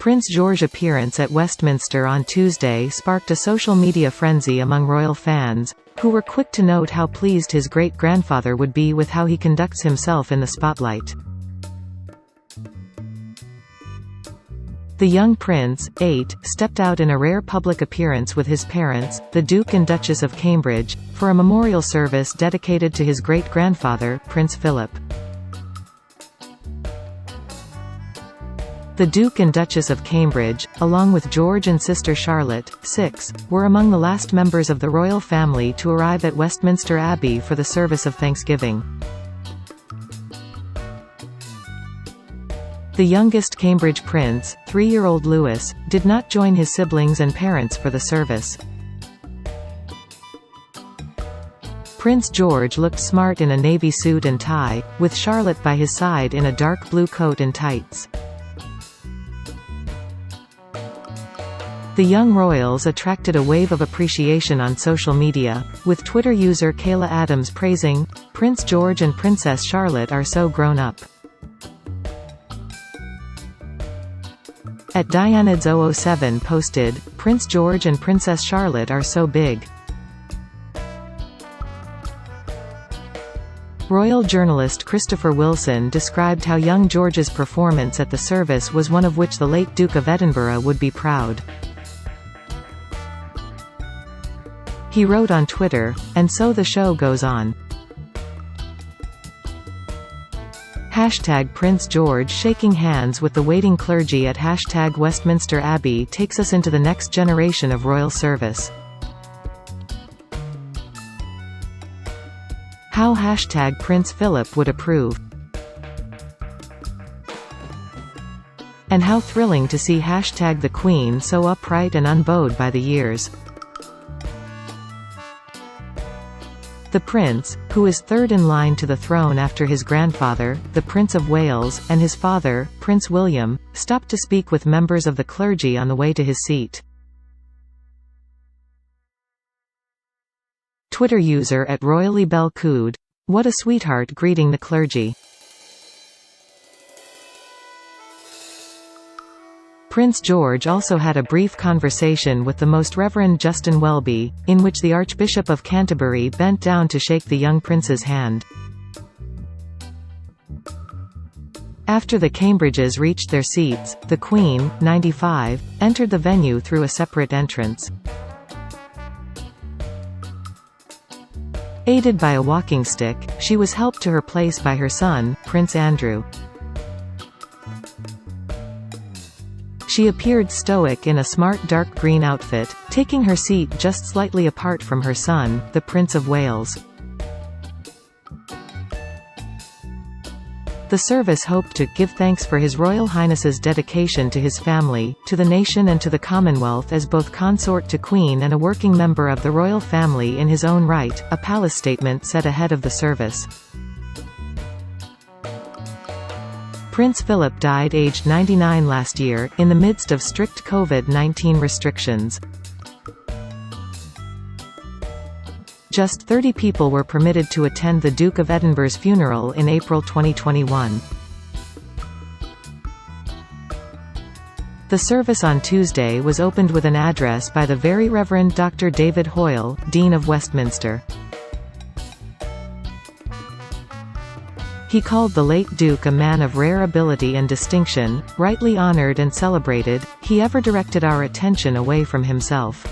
Prince George's appearance at Westminster on Tuesday sparked a social media frenzy among royal fans, who were quick to note how pleased his great-grandfather would be with how he conducts himself in the spotlight. The young prince, 8, stepped out in a rare public appearance with his parents, the Duke and Duchess of Cambridge, for a memorial service dedicated to his great-grandfather, Prince Philip. The Duke and Duchess of Cambridge, along with George and sister Charlotte, 6, were among the last members of the royal family to arrive at Westminster Abbey for the service of Thanksgiving. The youngest Cambridge prince, 3-year-old Louis, did not join his siblings and parents for the service. Prince George looked smart in a navy suit and tie, with Charlotte by his side in a dark blue coat and tights. The young royals attracted a wave of appreciation on social media, with Twitter user Kayla Adams praising, "Prince George and Princess Charlotte are so grown up." At Dianadz007 posted, "Prince George and Princess Charlotte are so big." Royal journalist Christopher Wilson described how young George's performance at the service was one of which the late Duke of Edinburgh would be proud. He wrote on Twitter, "And so the show goes on." #Prince George shaking hands with the waiting clergy at #Westminster Abbey takes us into the next generation of royal service. How #Prince Philip would approve. And how thrilling to see #the Queen so upright and unbowed by the years. The prince, who is third in line to the throne after his grandfather, the Prince of Wales, and his father, Prince William, stopped to speak with members of the clergy on the way to his seat. Twitter user @RoyallyBelleCood, "What a sweetheart greeting the clergy." Prince George also had a brief conversation with the Most Reverend Justin Welby, in which the Archbishop of Canterbury bent down to shake the young prince's hand. After the Cambridges reached their seats, the Queen, 95, entered the venue through a separate entrance. Aided by a walking stick, she was helped to her place by her son, Prince Andrew. She appeared stoic in a smart dark green outfit, taking her seat just slightly apart from her son, the Prince of Wales. The service hoped to give thanks for His Royal Highness's dedication to his family, to the nation and to the Commonwealth as both consort to Queen and a working member of the royal family in his own right, a palace statement said ahead of the service. Prince Philip died aged 99 last year, in the midst of strict COVID-19 restrictions. Just 30 people were permitted to attend the Duke of Edinburgh's funeral in April 2021. The service on Tuesday was opened with an address by the Very Reverend Dr. David Hoyle, Dean of Westminster. He called the late Duke a man of rare ability and distinction, rightly honored and celebrated. He ever directed our attention away from himself.